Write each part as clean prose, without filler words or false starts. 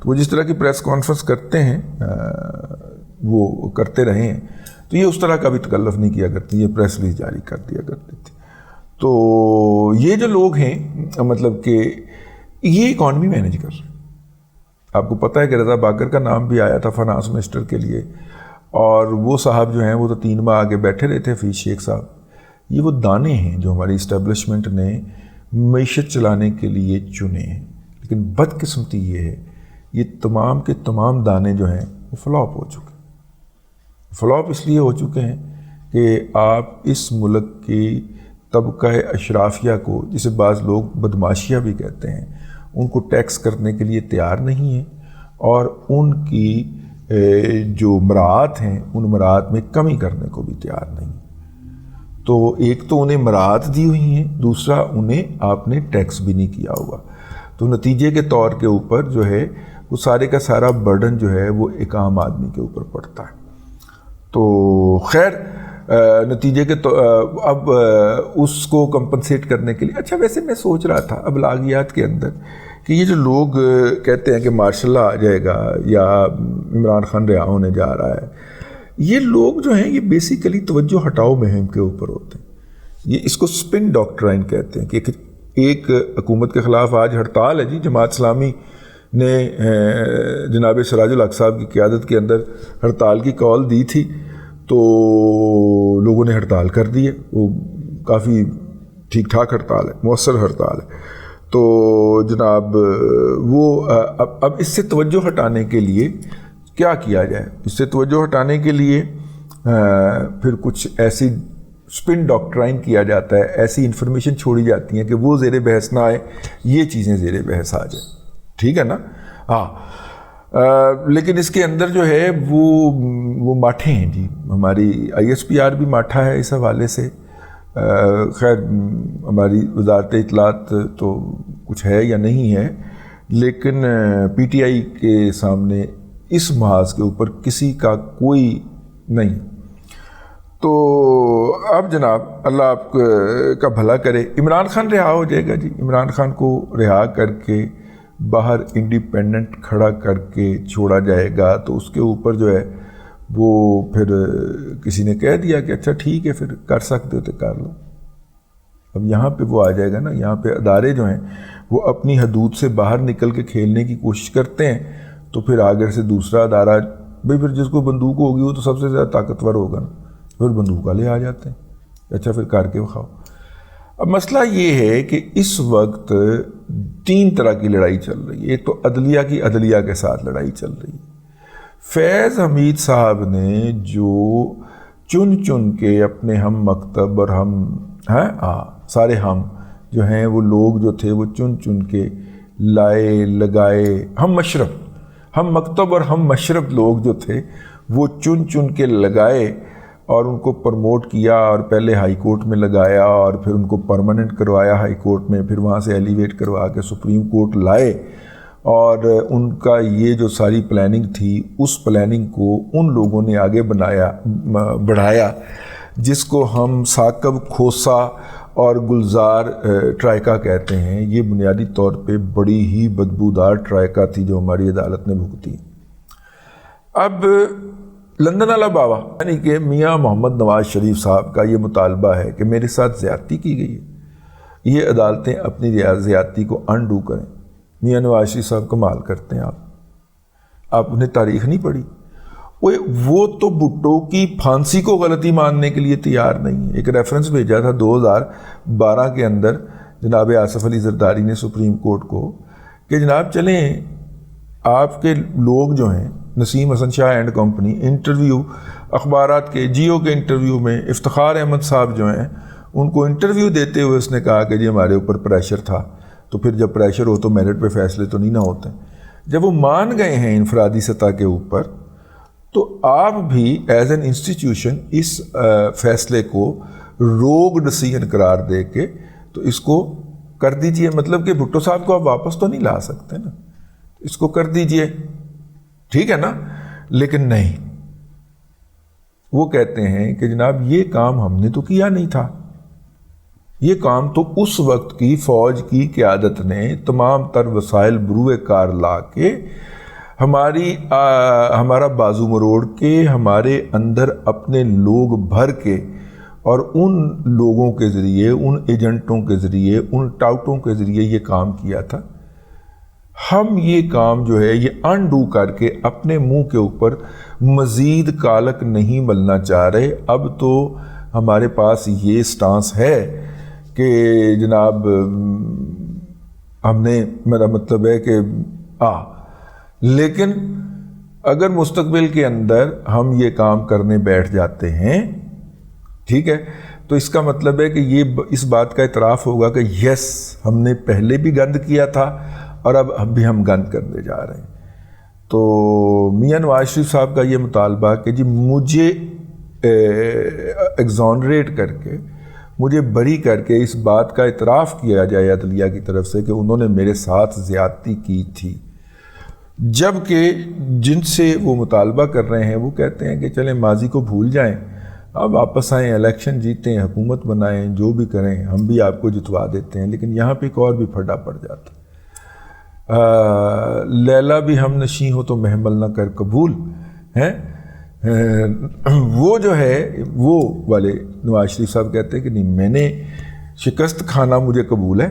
تو وہ جس طرح کی پریس کانفرنس کرتے ہیں وہ کرتے رہے ہیں، تو یہ اس طرح کا بھی تکلف نہیں کیا کرتی، یہ پریس ریلیز جاری کر دیا کرتے تھے۔ تو یہ جو لوگ ہیں مطلب کہ یہ اکانومی مینیج کر رہے ہیں۔ آپ کو پتہ ہے کہ رضا باقر کا نام بھی آیا تھا فائنانس منسٹر کے لیے، اور وہ صاحب جو ہیں وہ تو 3 ماہ آگے بیٹھے رہے تھے، حفیظ شیخ صاحب۔ یہ وہ دانے ہیں جو ہماری اسٹیبلشمنٹ نے معیشت چلانے کے لیے چنے ہیں، لیکن بدقسمتی یہ ہے یہ تمام کے تمام دانے جو ہیں وہ فلاپ ہو چکے ہیں۔ فلاپ اس لیے ہو چکے ہیں کہ آپ اس ملک کی طبقہ اشرافیہ کو، جسے بعض لوگ بدماشیہ بھی کہتے ہیں، ان کو ٹیکس کرنے کے لیے تیار نہیں ہیں، اور ان کی جو مراعات ہیں ان مراعات میں کمی کرنے کو بھی تیار نہیں۔ تو ایک تو انہیں مراعات دی ہوئی ہیں، دوسرا انہیں آپ نے ٹیکس بھی نہیں کیا ہوا، تو نتیجے کے طور کے اوپر جو ہے وہ سارے کا سارا برڈن جو ہے وہ ایک عام آدمی کے اوپر پڑتا ہے۔ تو خیر نتیجے کے تو اب اس کو کمپنسیٹ کرنے کے لیے، اچھا ویسے میں سوچ رہا تھا ابلاغیات کے اندر کہ یہ جو لوگ کہتے ہیں کہ مارشل لا آ جائے گا یا عمران خان رہا ہونے جا رہا ہے، یہ لوگ جو ہیں یہ بیسیکلی توجہ ہٹاؤ مہم کے اوپر ہوتے ہیں۔ یہ اس کو سپن ڈاکٹرائن کہتے ہیں کہ ایک حکومت کے خلاف آج ہڑتال ہے جی، جماعت اسلامی نے جناب سراج الحق صاحب کی قیادت کے اندر ہڑتال کی کال دی تھی، تو لوگوں نے ہڑتال کر دی ہے، وہ کافی ٹھیک ٹھاک ہڑتال ہے، مؤثر ہڑتال ہے۔ تو جناب وہ اب اس سے توجہ ہٹانے کے لیے کیا کیا جائے؟ اس سے توجہ ہٹانے کے لیے پھر کچھ ایسی سپن ڈاکٹرائن کیا جاتا ہے، ایسی انفارمیشن چھوڑی جاتی ہیں کہ وہ زیر بحث نہ آئے، یہ چیزیں زیر بحث آ جائیں، ٹھیک ہے نا؟ ہاں لیکن اس کے اندر جو ہے وہ ماٹھے ہیں جی، ہماری ISPR بھی ماٹھا ہے اس حوالے سے۔ خیر ہماری وزارت اطلاعات تو کچھ ہے یا نہیں ہے، لیکن PTI کے سامنے اس محاذ کے اوپر کسی کا کوئی نہیں۔ تو اب جناب اللہ آپ کا بھلا کرے، عمران خان رہا ہو جائے گا جی، عمران خان کو رہا کر کے باہر انڈیپینڈنٹ کھڑا کر کے چھوڑا جائے گا، تو اس کے اوپر جو ہے وہ پھر کسی نے کہہ دیا کہ اچھا ٹھیک ہے پھر کر سکتے ہو تو کر لو۔ اب یہاں پہ وہ آ جائے گا نا، یہاں پہ ادارے جو ہیں وہ اپنی حدود سے باہر نکل کے کھیلنے کی کوشش کرتے ہیں، تو پھر آگے سے دوسرا ادارہ بھئی پھر جس کو بندوق ہوگی وہ تو سب سے زیادہ طاقتور ہوگا نا، پھر بندوق والے آ جاتے ہیں، اچھا پھر کر کے دکھاؤ۔ اب مسئلہ یہ ہے کہ اس وقت 3 طرح کی لڑائی چل رہی ہے۔ ایک تو عدلیہ کی عدلیہ کے ساتھ لڑائی چل رہی ہے۔ فیض حمید صاحب نے جو چن کے اپنے ہم مکتب اور ہم سارے ہم جو ہیں وہ لوگ جو تھے وہ چن کے لائے لگائے، ہم مکتب اور ہم مشرب لوگ جو تھے وہ چن کے لگائے اور ان کو پروموٹ کیا، اور پہلے ہائی کورٹ میں لگایا اور پھر ان کو پرماننٹ کروایا ہائی کورٹ میں، پھر وہاں سے ایلیویٹ کروا کے سپریم کورٹ لائے، اور ان کا یہ جو ساری پلاننگ تھی اس پلاننگ کو ان لوگوں نے آگے بڑھایا جس کو ہم ثاقب کھوسا اور گلزار ٹرائکا کہتے ہیں۔ یہ بنیادی طور پہ بڑی ہی بدبودار ٹرائکا تھی جو ہماری عدالت نے بھگتی۔ اب لندن والا بابا یعنی کہ میاں محمد نواز شریف صاحب کا یہ مطالبہ ہے کہ میرے ساتھ زیادتی کی گئی ہے، یہ عدالتیں اپنی زیادتی کو انڈو کریں۔ میاں نواز شریف صاحب کمال کرتے ہیں، آپ انہیں تاریخ نہیں پڑھی؟ وہ تو بھٹو کی پھانسی کو غلطی ماننے کے لیے تیار نہیں ہے۔ ایک ریفرنس بھیجا تھا 2012 کے اندر جناب آصف علی زرداری نے سپریم کورٹ کو کہ جناب چلیں آپ کے لوگ جو ہیں نسیم حسن شاہ اینڈ کمپنی، انٹرویو اخبارات کے جیو کے انٹرویو میں افتخار احمد صاحب جو ہیں ان کو انٹرویو دیتے ہوئے اس نے کہا کہ جی ہمارے اوپر پریشر تھا، تو پھر جب پریشر ہو تو میرٹ پہ فیصلے تو نہیں نہ ہوتے۔ جب وہ مان گئے ہیں انفرادی سطح کے اوپر، تو آپ بھی ایز این انسٹیٹیوشن اس فیصلے کو روگ ڈیسیژن قرار دے کے تو اس کو کر دیجئے، مطلب کہ بھٹو صاحب کو آپ واپس تو نہیں لا سکتے نا، اس کو کر دیجئے، ٹھیک ہے نا؟ لیکن نہیں، وہ کہتے ہیں کہ جناب یہ کام ہم نے تو کیا نہیں تھا، یہ کام تو اس وقت کی فوج کی قیادت نے تمام تر وسائل بروئے کار لا کے ہمارا بازو مروڑ کے ہمارے اندر اپنے لوگ بھر کے اور ان لوگوں کے ذریعے، ان ایجنٹوں کے ذریعے، ان ٹاؤٹوں کے ذریعے یہ کام کیا تھا. ہم یہ کام جو ہے یہ انڈو کر کے اپنے منہ کے اوپر مزید کالک نہیں ملنا چاہ رہے. اب تو ہمارے پاس یہ سٹانس ہے کہ جناب ہم نے، میرا مطلب ہے کہ لیکن اگر مستقبل کے اندر ہم یہ کام کرنے بیٹھ جاتے ہیں، ٹھیک ہے، تو اس کا مطلب ہے کہ یہ اس بات کا اعتراف ہوگا کہ یس ہم نے پہلے بھی گند کیا تھا اور اب بھی ہم گند کرنے جا رہے ہیں. تو میاں نواز شریف صاحب کا یہ مطالبہ کہ جی مجھے ایگزونریٹ کر کے، مجھے بری کر کے اس بات کا اعتراف کیا جائے عدلیہ کی طرف سے کہ انہوں نے میرے ساتھ زیادتی کی تھی، جبکہ جن سے وہ مطالبہ کر رہے ہیں وہ کہتے ہیں کہ چلیں ماضی کو بھول جائیں، اب واپس آئیں، الیکشن جیتیں، حکومت بنائیں، جو بھی کریں، ہم بھی آپ کو جتوا دیتے ہیں. لیکن یہاں پہ ایک اور بھی پھڈا پڑ جاتا، لیلا بھی ہم نشیں ہو تو محمل نہ کر قبول ہیں. وہ جو ہے وہ والے نواز شریف صاحب کہتے ہیں کہ نہیں، میں نے شکست کھانا مجھے قبول ہے،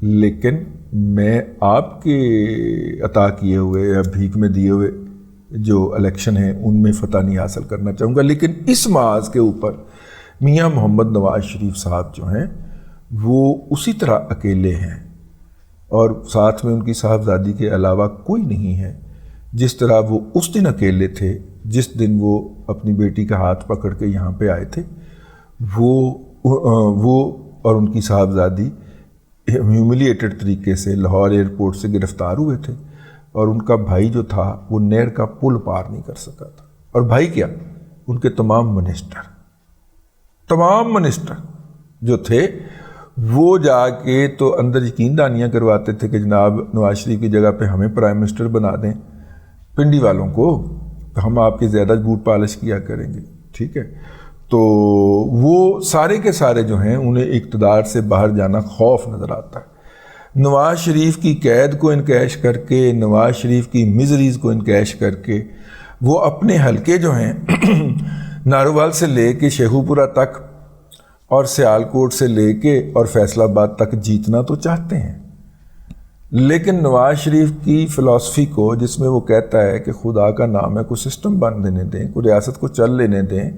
لیکن میں آپ کے عطا کیے ہوئے یا بھیک میں دیے ہوئے جو الیکشن ہیں ان میں فتح نہیں حاصل کرنا چاہوں گا. لیکن اس محاذ کے اوپر میاں محمد نواز شریف صاحب جو ہیں وہ اسی طرح اکیلے ہیں، اور ساتھ میں ان کی صاحبزادی کے علاوہ کوئی نہیں ہے، جس طرح وہ اس دن اکیلے تھے جس دن وہ اپنی بیٹی کا ہاتھ پکڑ کے یہاں پہ آئے تھے. وہ اور ان کی صاحبزادی ہیوملیٹڈ طریقے سے لاہور ایئرپورٹ سے گرفتار ہوئے تھے، اور ان کا بھائی جو تھا وہ نہر کا پل پار نہیں کر سکا تھا. اور بھائی کیا، ان کے تمام منسٹر جو تھے وہ جا کے تو اندر یقین دہانیاں کرواتے تھے کہ جناب نواز شریف کی جگہ پہ ہمیں پرائم منسٹر بنا دیں، پنڈی والوں کو، تو ہم آپ کی زیادہ بوٹ پالش کیا کریں گے. ٹھیک ہے، تو وہ سارے کے سارے جو ہیں انہیں اقتدار سے باہر جانا خوف نظر آتا ہے. نواز شریف کی قید کو انکیش کر کے، نواز شریف کی مزریز کو انکیش کر کے وہ اپنے حلقے جو ہیں ناروال سے لے کے شیخو پورہ تک اور سیالکوٹ سے لے کے اور فیصل آباد تک جیتنا تو چاہتے ہیں. لیکن نواز شریف کی فلسفی کو، جس میں وہ کہتا ہے کہ خدا کا نام ہے، کوئی سسٹم بن دینے دیں، کوئی ریاست کو چل لینے دیں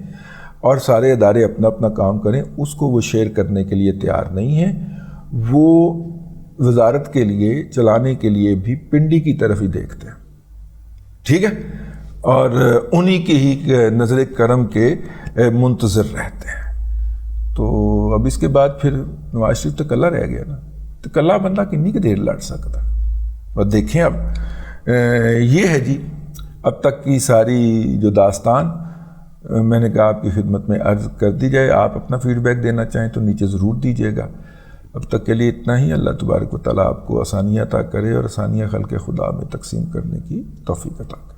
اور سارے ادارے اپنا اپنا کام کریں، اس کو وہ شیئر کرنے کے لیے تیار نہیں ہیں. وہ وزارت کے لیے، چلانے کے لیے بھی پنڈی کی طرف ہی دیکھتے ہیں. ٹھیک ہے، اور انہی کی ہی نظر کرم کے منتظر رہتے ہیں. تو اب اس کے بعد پھر نواز شریف تو کلا رہ گیا نا، تو کلا بندہ کنی کی دیر لڑ سکتا. اور دیکھیں اب یہ ہے جی اب تک کی ساری جو داستان میں نے کہا آپ کی خدمت میں عرض کر دی جائے. آپ اپنا فیڈ بیک دینا چاہیں تو نیچے ضرور دیجیے گا. اب تک کے لیے اتنا ہی. اللہ تبارک و تعالیٰ آپ کو آسانیاں عطا کرے اور آسانیاں خلق خدا میں تقسیم کرنے کی توفیق عطا کرے.